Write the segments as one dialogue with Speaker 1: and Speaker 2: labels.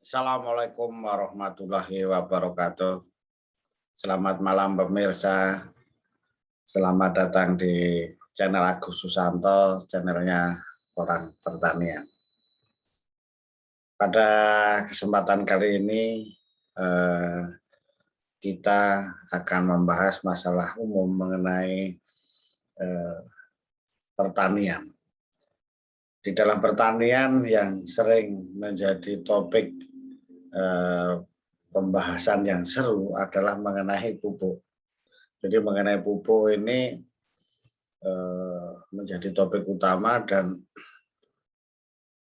Speaker 1: Assalamualaikum warahmatullahi wabarakatuh. Selamat malam pemirsa. Selamat datang di channel Agus Susanto, channelnya Orang Pertanian. Pada kesempatan kali ini kita akan membahas masalah umum mengenai pertanian. Di dalam pertanian yang sering menjadi topik pembahasan yang seru adalah mengenai pupuk. Jadi mengenai pupuk ini menjadi topik utama dan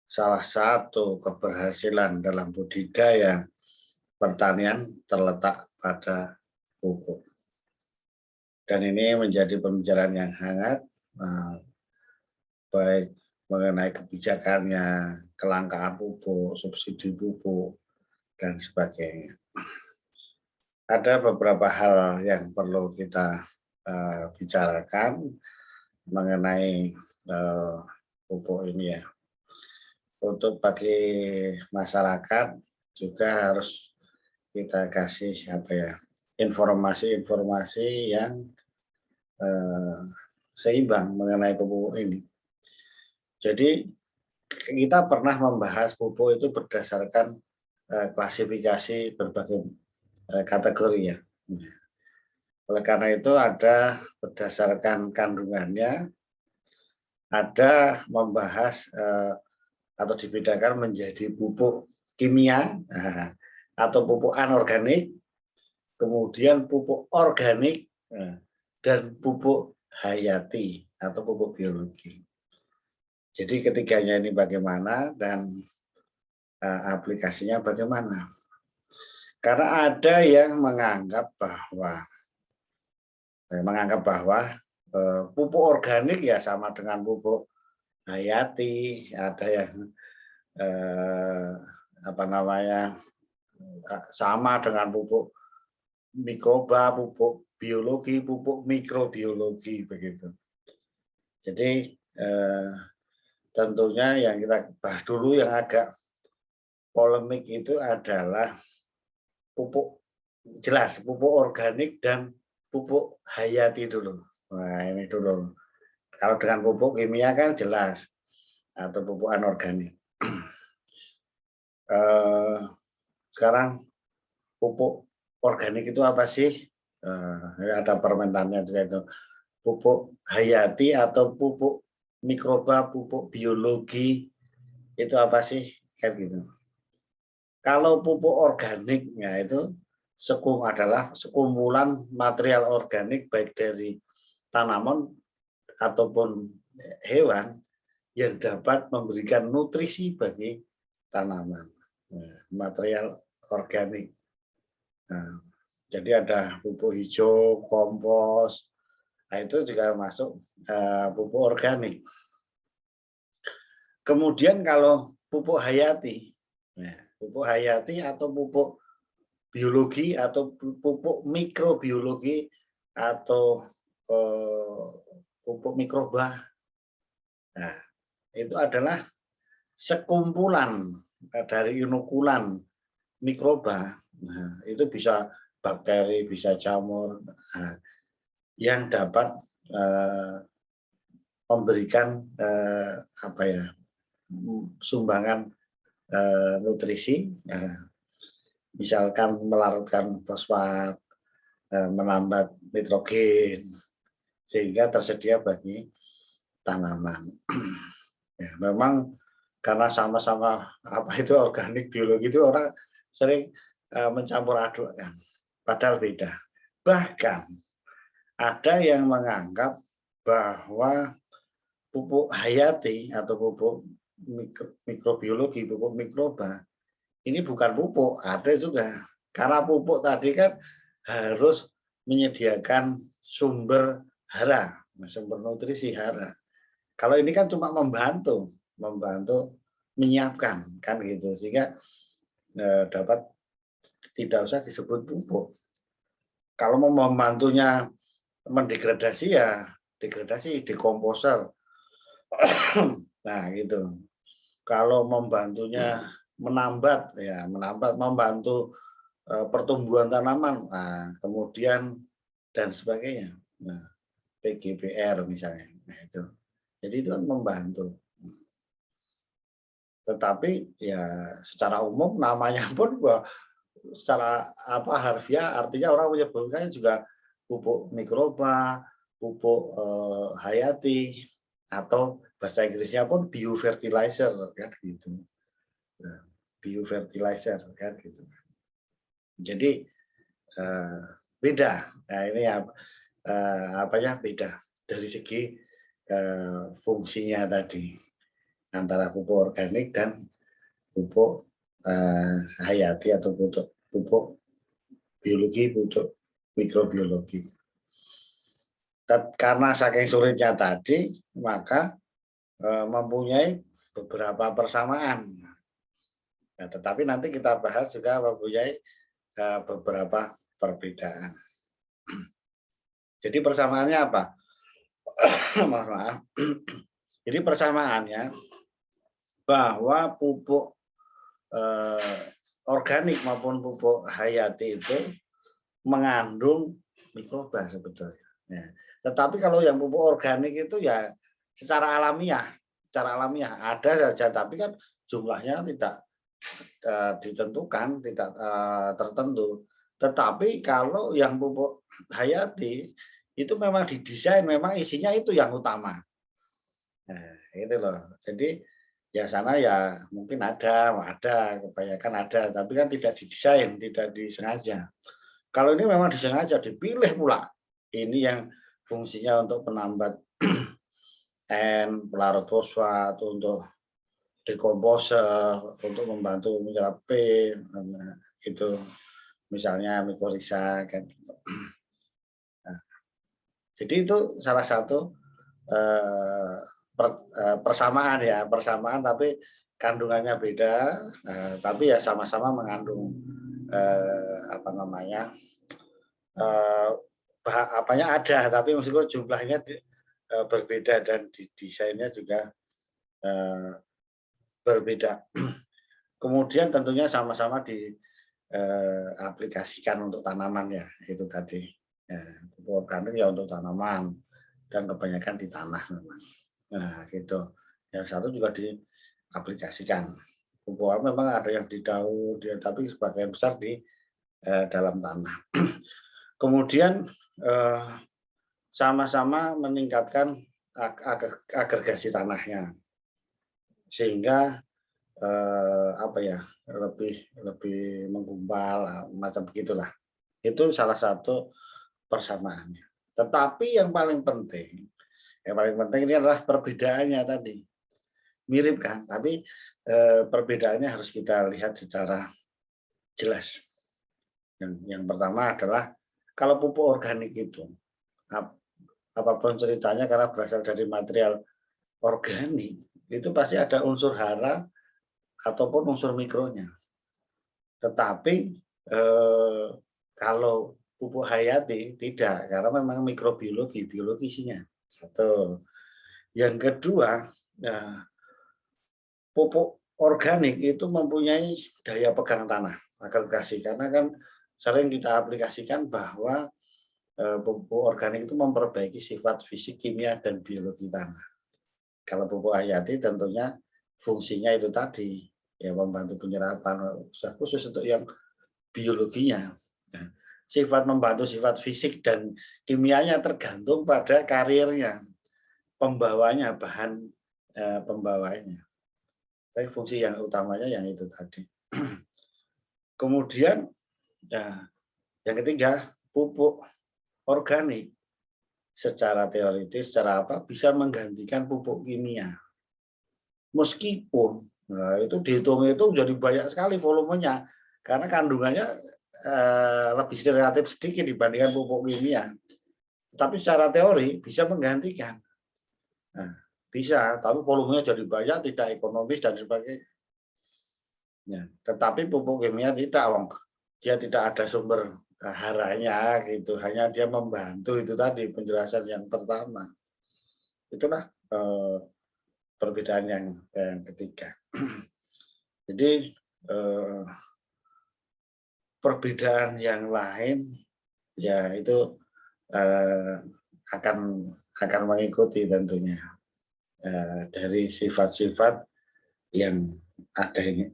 Speaker 1: salah satu keberhasilan dalam budidaya pertanian terletak pada pupuk. Dan ini menjadi pembicaraan yang hangat, baik mengenai kebijakannya, kelangkaan pupuk, subsidi pupuk, dan sebagainya. Ada beberapa hal yang perlu kita bicarakan mengenai pupuk ini ya. Untuk bagi masyarakat juga harus kita kasih informasi-informasi yang seimbang mengenai pupuk ini. Jadi kita pernah membahas pupuk itu berdasarkan klasifikasi berbagai kategori ya. Oleh karena itu ada berdasarkan kandungannya, ada membahas atau dibedakan menjadi pupuk kimia atau pupuk anorganik, kemudian pupuk organik dan pupuk hayati atau pupuk biologi. Jadi ketiganya ini bagaimana dan aplikasinya bagaimana? Karena ada yang menganggap bahwa pupuk organik ya sama dengan pupuk hayati, ada yang sama dengan pupuk mikroba, pupuk biologi, pupuk mikrobiologi begitu. Jadi tentunya yang kita bahas dulu yang agak polemik itu adalah pupuk, jelas pupuk organik dan pupuk hayati dulu. Nah ini dulu. Kalau dengan pupuk kimia kan jelas, atau pupuk anorganik. Sekarang pupuk organik itu apa sih? Ada permentannya juga itu. Pupuk hayati atau pupuk mikroba, pupuk biologi itu apa sih? Kayak gitu. Kalau pupuk organiknya itu adalah sekumpulan material organik baik dari tanaman ataupun hewan yang dapat memberikan nutrisi bagi tanaman. Material organik. Jadi ada pupuk hijau, kompos, itu juga masuk pupuk organik. Kemudian kalau pupuk hayati atau pupuk biologi atau pupuk mikrobiologi atau pupuk mikroba. Nah, itu adalah sekumpulan dari inukulan mikroba. Nah, itu bisa bakteri, bisa jamur, yang dapat memberikan sumbangan nutrisi, misalkan melarutkan fosfat, menambah nitrogen, sehingga tersedia bagi tanaman. Ya, memang karena sama-sama organik biologi itu orang sering mencampur adukkan, padahal beda. Bahkan ada yang menganggap bahwa pupuk hayati atau pupuk mikrobiologi, pupuk mikroba, ini bukan pupuk, ada juga. Karena pupuk tadi kan harus menyediakan sumber hara, sumber nutrisi hara. Kalau ini kan cuma membantu menyiapkan, kan gitu, sehingga dapat tidak usah disebut pupuk. Kalau mau membantunya mendegradasi ya degradasi, dekomposer. Nah gitu. Kalau membantunya menambat, ya, membantu pertumbuhan tanaman, nah, kemudian dan sebagainya. Nah, PGBR misalnya, nah itu. Jadi itu kan membantu. Tetapi ya secara umum namanya pun secara apa harfiah artinya orang menyebutnya juga pupuk mikroba, pupuk hayati, atau bahasa Inggrisnya pun biofertilizer kan gitu. Nah, biofertilizer kan gitu. Jadi beda. Nah ini apa ya, beda dari segi fungsinya tadi antara pupuk organik dan pupuk hayati atau pupuk biologi, pupuk mikrobiologi. Karena saking sulitnya tadi, maka mempunyai beberapa persamaan. Nah, tetapi nanti kita bahas juga mempunyai beberapa perbedaan. Jadi persamaannya apa? Maaf. Jadi persamaannya bahwa pupuk organik maupun pupuk hayati itu mengandung mikroba sebetulnya. Ya. Tetapi kalau yang pupuk organik itu ya secara alamiah ada saja, tapi kan jumlahnya tidak ditentukan, tidak tertentu. Tetapi kalau yang pupuk hayati itu memang didesain, memang isinya itu yang utama. Nah, itu loh. Jadi ya sana ya mungkin ada, kebanyakan ada, tapi kan tidak didesain, tidak disengaja. Kalau ini memang disengaja, dipilih pula. Ini yang fungsinya untuk penambat N, pelarut fosfat, untuk dekomposer, untuk membantu menyerap P, itu misalnya mikoriza kan. Nah, jadi itu salah satu persamaan ya, tapi kandungannya beda, tapi ya sama-sama mengandung apa namanya, apanya ada, tapi maksudku jumlahnya berbeda dan desainnya juga berbeda. Kemudian tentunya sama-sama diaplikasikan untuk tanaman ya, itu tadi. Ya, pupuk organik ya untuk tanaman dan kebanyakan di tanah memang. Nah, gitu. Yang satu juga diaplikasikan. Pupuk memang ada yang di daun, tapi sebagian besar di dalam tanah. Kemudian sama-sama meningkatkan agregasi tanahnya, sehingga apa ya, lebih menggumpal macam begitulah. Itu salah satu persamaannya. Tetapi yang paling penting ini adalah perbedaannya tadi. Mirip kan, tapi perbedaannya harus kita lihat secara jelas. Yang pertama adalah kalau pupuk organik itu, apapun ceritanya karena berasal dari material organik, itu pasti ada unsur hara ataupun unsur mikronya. Tetapi kalau pupuk hayati tidak, karena memang mikrobiologi, biologi isinya. Satu. Yang kedua, pupuk organik itu mempunyai daya pegang tanah, agregasi, karena kan sering kita aplikasikan bahwa pupuk organik itu memperbaiki sifat fisik, kimia, dan biologi tanah. Kalau pupuk hayati tentunya fungsinya itu tadi, ya membantu penyerapan, khusus untuk yang biologinya. Nah, sifat membantu sifat fisik dan kimianya tergantung pada karirnya, pembawanya, bahan pembawanya. Tapi fungsi yang utamanya yang itu tadi. Kemudian ya, yang ketiga, pupuk organik secara teoritis, secara apa bisa menggantikan pupuk kimia. Meskipun itu dihitung itu jadi banyak sekali volumenya, karena kandungannya lebih relatif sedikit dibandingkan pupuk kimia. Tapi secara teori bisa menggantikan. Nah, bisa, tapi volumenya jadi banyak, tidak ekonomis dan sebagainya. Ya, tetapi pupuk kimia tidak, dia tidak ada sumber haranya gitu, hanya dia membantu, itu tadi penjelasan yang pertama. Itulah perbedaan yang ketiga. Jadi eh, perbedaan yang lain ya itu eh, akan mengikuti tentunya dari sifat-sifat yang ada ini.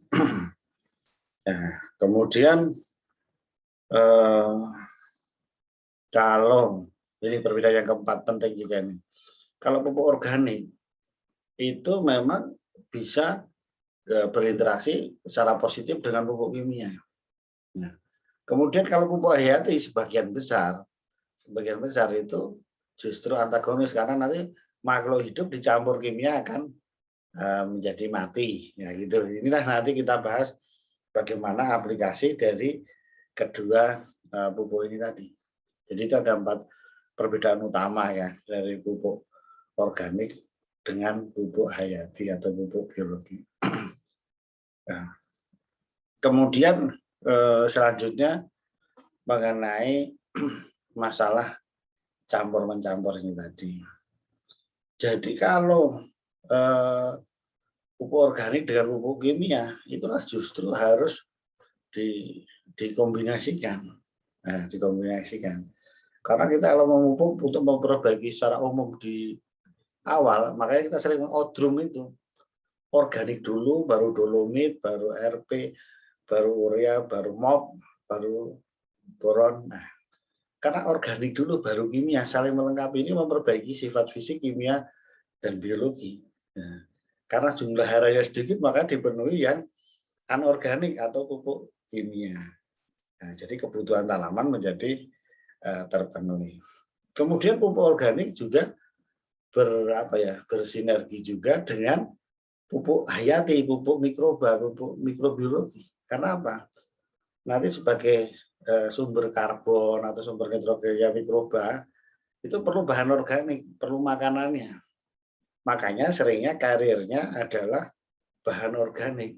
Speaker 1: Nah, kemudian kalau ini perbedaan yang keempat penting juga nih. Kalau pupuk organik itu memang bisa berinteraksi secara positif dengan pupuk kimia. Nah, kemudian kalau pupuk hayati sebagian besar itu justru antagonis karena nanti makhluk hidup dicampur kimia akan menjadi mati. Ya gitu. Inilah nanti kita bahas bagaimana aplikasi dari kedua pupuk ini tadi. Jadi itu ada 4 perbedaan utama ya dari pupuk organik dengan pupuk hayati atau pupuk biologi. Nah, kemudian selanjutnya mengenai masalah campur-mencampur ini tadi. Jadi kalau pupuk organik dengan pupuk kimia itulah justru harus dikombinasikan. Nah, dikombinasikan. Karena kita kalau memupuk untuk memperbaiki secara umum di awal, makanya kita sering odrum itu. Organik dulu, baru dolomit, baru RP, baru urea, baru MOP, baru boron. Nah, karena organik dulu, baru kimia, saling melengkapi ini memperbaiki sifat fisik, kimia, dan biologi. Nah, karena jumlah haranya sedikit, maka dipenuhi yang anorganik atau pupuk kimia. Nah, jadi kebutuhan tanaman menjadi terpenuhi. Kemudian pupuk organik juga bersinergi juga dengan pupuk hayati, pupuk mikroba, pupuk mikrobiologi. Karena apa? Nanti sebagai sumber karbon atau sumber nitrogennya mikroba itu perlu bahan organik, perlu makanannya. Makanya seringnya karirnya adalah bahan organik.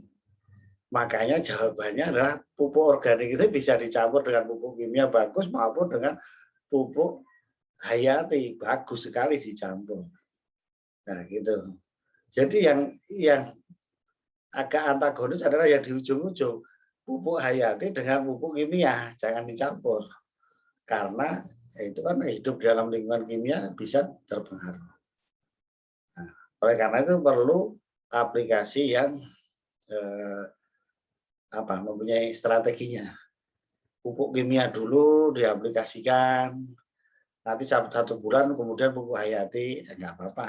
Speaker 1: Makanya jawabannya adalah pupuk organik itu bisa dicampur dengan pupuk kimia bagus maupun dengan pupuk hayati bagus sekali dicampur. Nah, gitu. Jadi yang agak antagonis adalah yang di ujung-ujung pupuk hayati dengan pupuk kimia, jangan dicampur. Karena itu kan hidup dalam lingkungan kimia bisa terpengaruh. Nah, oleh karena itu perlu aplikasi yang mempunyai strateginya. Pupuk kimia dulu diaplikasikan, nanti 1 bulan kemudian pupuk hayati, enggak apa-apa.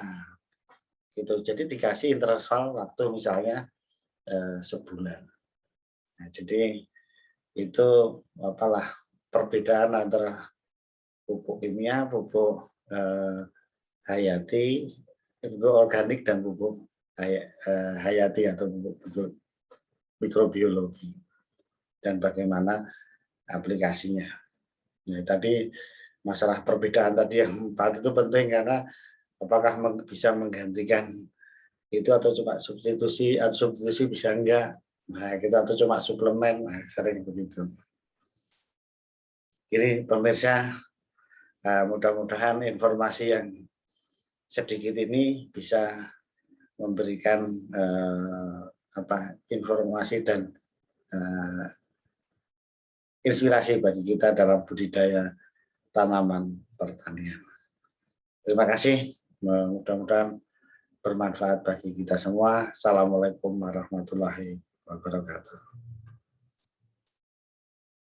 Speaker 1: Gitu. Jadi dikasih interval waktu misalnya sebulan. Nah, jadi itu perbedaan antara pupuk kimia, pupuk hayati, pupuk organik dan pupuk hayati atau pupuk mikrobiologi dan bagaimana aplikasinya. Nah, tadi masalah perbedaan tadi yang 4 itu penting karena apakah bisa menggantikan itu atau cuma substitusi atau substitusi bisa enggak. Nah, kita atau cuma suplemen, nah, sering begitu. Ini pemirsa, mudah-mudahan informasi yang sedikit ini bisa memberikan informasi dan inspirasi bagi kita dalam budidaya tanaman pertanian. Terima kasih, mudah-mudahan bermanfaat bagi kita semua. Assalamualaikum warahmatullahi wabarakatuh.